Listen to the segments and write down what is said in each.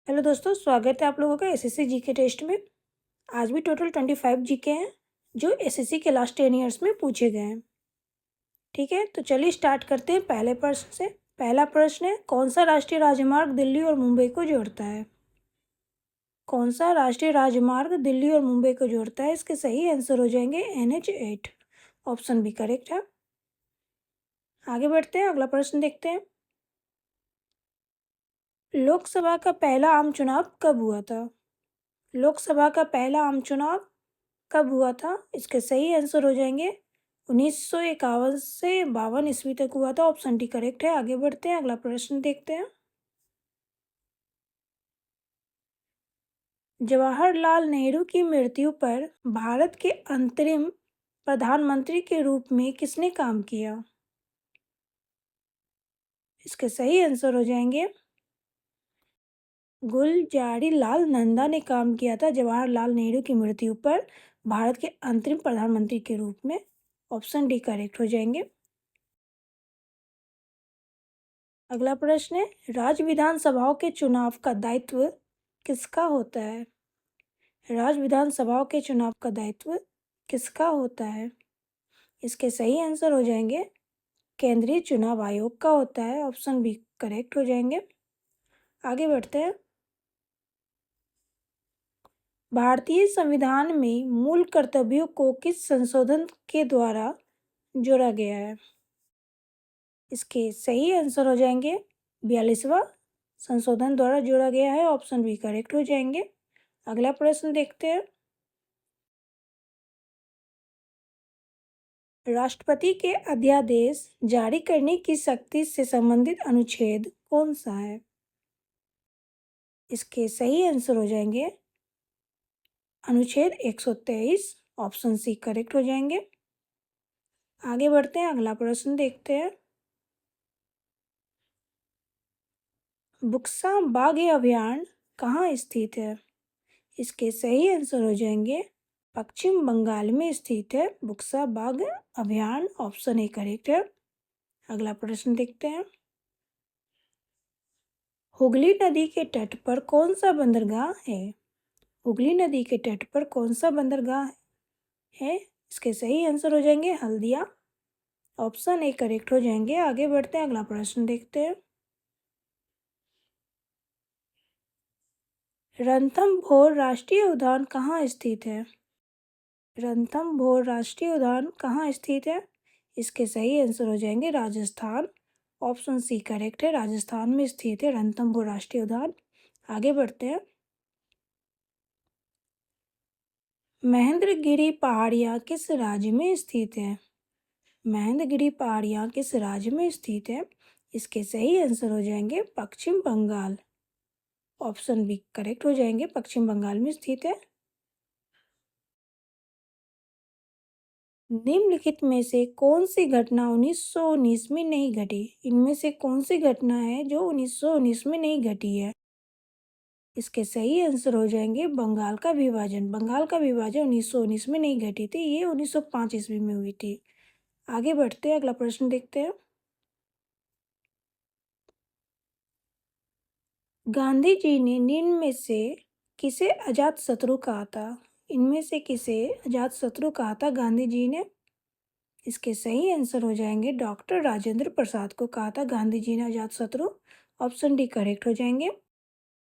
Hello दोस्तों, स्वागत है आप लोगों का एसएससी जीके टेस्ट में। आज भी टोटल 25 जीके हैं जो एसएससी के लास्ट 10 ईयर्स में पूछे गए हैं। ठीक है, तो चलिए स्टार्ट करते हैं पहले प्रश्न से। पहला प्रश्न है, कौन सा राष्ट्रीय राजमार्ग दिल्ली और मुंबई को जोड़ता है? कौन सा राष्ट्रीय राजमार्ग दिल्ली और मुंबई को जोड़ता है? इसके सही आंसर हो जाएंगे NH8। ऑप्शन बी करेक्ट है। आगे बढ़ते हैं, अगला प्रश्न देखते हैं। लोकसभा का पहला आम चुनाव कब हुआ था? लोकसभा का पहला आम चुनाव कब हुआ था? इसके सही आंसर हो जाएंगे 1951 से 52 ईस्वी तक हुआ था। ऑप्शन डी करेक्ट है। आगे बढ़ते हैं, अगला प्रश्न देखते हैं। जवाहरलाल नेहरू की मृत्यु पर भारत के अंतरिम प्रधानमंत्री के रूप में किसने काम किया? इसके सही आंसर हो जाएंगे गुलजारीलाल नंदा ने काम किया था जवाहरलाल नेहरू की मृत्यु पर भारत के अंतरिम प्रधानमंत्री के रूप में। ऑप्शन डी करेक्ट हो जाएंगे। अगला प्रश्न है, राज्य विधानसभाओं के चुनाव का दायित्व किसका होता है? राज्य विधानसभाओं के चुनाव का दायित्व किसका होता है? इसके सही आंसर हो जाएंगे केंद्रीय चुनाव आयोग का होता है। ऑप्शन बी करेक्ट हो जाएंगे। आगे बढ़ते हैं। भारतीय संविधान में मूल कर्तव्यों को किस संशोधन के द्वारा जोड़ा गया है? इसके सही आंसर हो जाएंगे 42वां संशोधन द्वारा जोड़ा गया है। ऑप्शन बी करेक्ट हो जाएंगे। अगला प्रश्न देखते हैं। राष्ट्रपति के अध्यादेश जारी करने की शक्ति से संबंधित अनुच्छेद कौन सा है? इसके सही आंसर हो जाएंगे अनुच्छेद 123। ऑप्शन सी करेक्ट हो जाएंगे। आगे बढ़ते हैं, अगला प्रश्न देखते हैं। बुक्सा बाघ अभयारण्य कहाँ स्थित है? इसके सही आंसर हो जाएंगे पश्चिम बंगाल में स्थित है बुक्सा बाघ अभयारण्य। ऑप्शन ए करेक्ट है। अगला प्रश्न देखते हैं। हुगली नदी के तट पर कौन सा बंदरगाह है? हुगली नदी के तट पर कौन सा बंदरगाह है? इसके सही आंसर हो जाएंगे हल्दिया। ऑप्शन ए करेक्ट हो जाएंगे। आगे बढ़ते हैं, अगला प्रश्न देखते हैं। रणथंभौर राष्ट्रीय उद्यान कहाँ स्थित है? रणथंभौर राष्ट्रीय उद्यान कहाँ स्थित है? इसके सही आंसर हो जाएंगे राजस्थान। ऑप्शन सी करेक्ट है। राजस्थान में स्थित है रणथंभौर राष्ट्रीय उद्यान। आगे बढ़ते हैं। महेंद्रगिरी पहाड़ियाँ किस राज्य में स्थित है? महेंद्रगिरी पहाड़ियाँ किस राज्य में स्थित है? इसके सही आंसर हो जाएंगे पश्चिम बंगाल। ऑप्शन बी करेक्ट हो जाएंगे, पश्चिम बंगाल में स्थित है। निम्नलिखित में से कौन सी घटना 1919 में नहीं घटी? इनमें से कौन सी घटना है जो 1919 में नहीं घटी है? इसके सही आंसर हो जाएंगे बंगाल का विभाजन। बंगाल का विभाजन 1919 में नहीं घटी थी, ये 1905 ईस्वी में हुई थी। आगे बढ़ते हैं, अगला प्रश्न देखते हैं। गांधी जी ने निम्न में से किसे अजात शत्रु कहा था? इनमें से किसे अजात शत्रु कहा था गांधी जी ने? इसके सही आंसर हो जाएंगे डॉक्टर राजेंद्र प्रसाद को कहा था गांधी जी ने अजात शत्रु। ऑप्शन डी करेक्ट हो जाएंगे।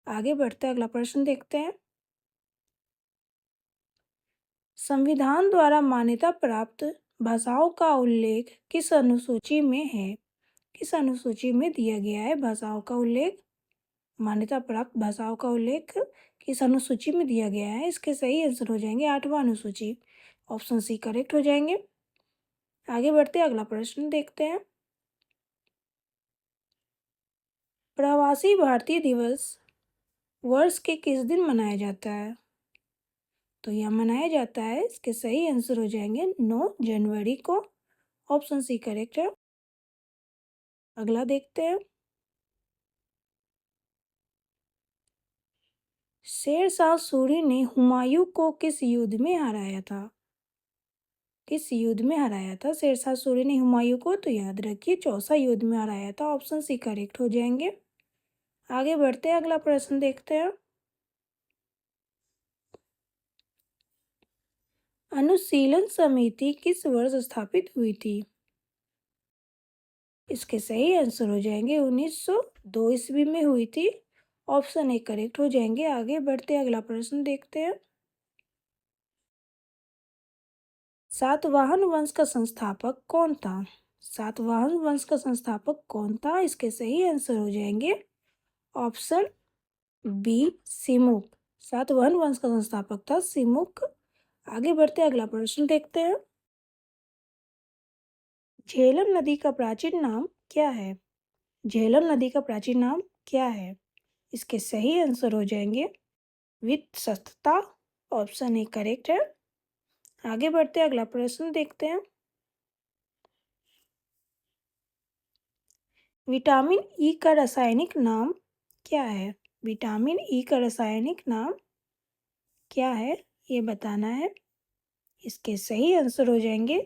आगे बढ़ते हैं, अगला प्रश्न देखते हैं। संविधान द्वारा मान्यता प्राप्त भाषाओं का उल्लेख किस अनुसूची में है? किस अनुसूची में दिया गया है भाषाओं का उल्लेख? मान्यता प्राप्त भाषाओं का उल्लेख किस अनुसूची में दिया गया है? इसके सही आंसर हो जाएंगे 8वां अनुसूची। ऑप्शन सी करेक्ट हो जाएंगे। आगे बढ़ते हैं, अगला प्रश्न देखते हैं। प्रवासी भारतीय दिवस वर्ष के किस दिन मनाया जाता है? तो यह मनाया जाता है, इसके सही आंसर हो जाएंगे 9 जनवरी को। ऑप्शन सी करेक्ट है। अगला देखते हैं। शेरशाह सूरी ने हुमायूं को किस युद्ध में हराया था? किस युद्ध में हराया था शेरशाह सूरी ने हुमायूं को? तो याद रखिए चौसा युद्ध में हराया था। ऑप्शन सी करेक्ट हो जाएंगे। आगे बढ़ते हैं, अगला प्रश्न देखते हैं। अनुशीलन समिति किस वर्ष स्थापित हुई थी? इसके सही आंसर हो जाएंगे 1902 ईस्वी में हुई थी। ऑप्शन ए करेक्ट हो जाएंगे। आगे बढ़ते हैं, अगला प्रश्न देखते हैं। सातवाहन वंश का संस्थापक कौन था? सातवाहन वंश का संस्थापक कौन था? इसके सही आंसर हो जाएंगे ऑप्शन बी सिमुक। सातवाहन वंश का संस्थापक था सिमुक। आगे बढ़ते हैं, अगला प्रश्न देखते हैं। झेलम नदी का प्राचीन नाम क्या है? झेलम नदी का प्राचीन नाम क्या है? इसके सही आंसर हो जाएंगे वित्सता। ऑप्शन ए करेक्ट है। आगे बढ़ते हैं, अगला प्रश्न देखते हैं। विटामिन ई का रासायनिक नाम क्या है? विटामिन ई का रासायनिक नाम क्या है, ये बताना है। इसके सही आंसर हो जाएंगे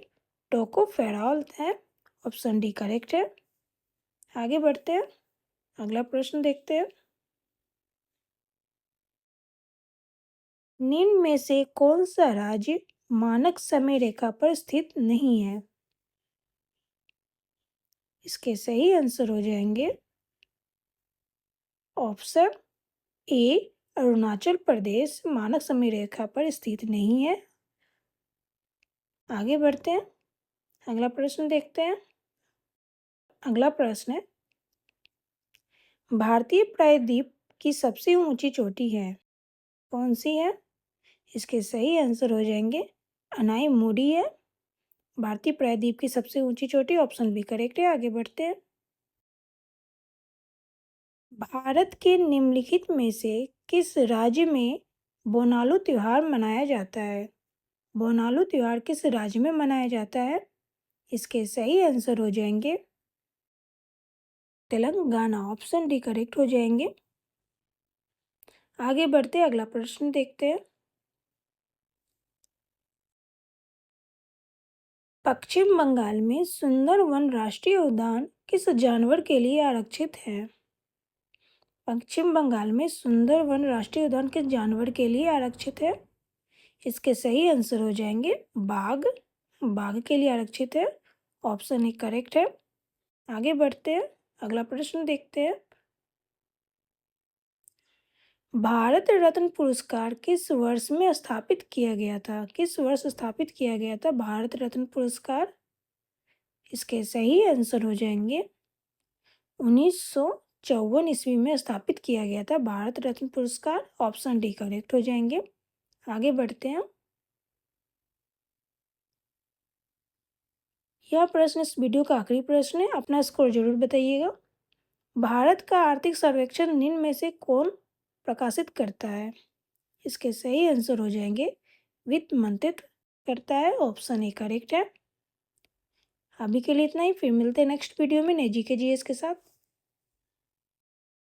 टोकोफेरॉल है। ऑप्शन डी करेक्ट है। आगे बढ़ते हैं, अगला प्रश्न देखते हैं। निम्न में से कौन सा राज्य मानक समय रेखा पर स्थित नहीं है? इसके सही आंसर हो जाएंगे ऑप्शन ए अरुणाचल प्रदेश मानक समय रेखा पर स्थित नहीं है। आगे बढ़ते हैं, अगला प्रश्न देखते हैं। अगला प्रश्न है, भारतीय प्रायद्वीप की सबसे ऊंची चोटी है कौन सी है? इसके सही आंसर हो जाएंगे अनाईमुडी है। भारतीय प्रायद्वीप की सबसे ऊंची चोटी। ऑप्शन बी करेक्ट है। आगे बढ़ते हैं। भारत के निम्नलिखित में से किस राज्य में बोनालू त्योहार मनाया जाता है? बोनालू त्योहार किस राज्य में मनाया जाता है? इसके सही आंसर हो जाएंगे तेलंगाना। ऑप्शन डी करेक्ट हो जाएंगे। आगे बढ़ते हैं, अगला प्रश्न देखते हैं। पश्चिम बंगाल में सुंदरवन राष्ट्रीय उद्यान किस जानवर के लिए आरक्षित है? पश्चिम बंगाल में सुंदरवन राष्ट्रीय उद्यान किस जानवर के लिए आरक्षित है? इसके सही आंसर हो जाएंगे बाघ। बाघ के लिए आरक्षित है। ऑप्शन ए करेक्ट है। आगे बढ़ते हैं, अगला प्रश्न देखते हैं। भारत रत्न पुरस्कार किस वर्ष में स्थापित किया गया था? किस वर्ष स्थापित किया गया था भारत रत्न पुरस्कार? इसके सही आंसर हो जाएंगे 1954 ईस्वी में स्थापित किया गया था भारत रत्न पुरस्कार। ऑप्शन डी करेक्ट हो जाएंगे। आगे बढ़ते हैं। यह प्रश्न इस वीडियो का आखिरी प्रश्न है। अपना स्कोर जरूर बताइएगा। भारत का आर्थिक सर्वेक्षण निम्न में से कौन प्रकाशित करता है? इसके सही आंसर हो जाएंगे वित्त मंत्रित्व करता है। ऑप्शन ए करेक्ट है। अभी के लिए इतना ही, फिर मिलते हैं नेक्स्ट वीडियो में नई जीके जीएस के साथ।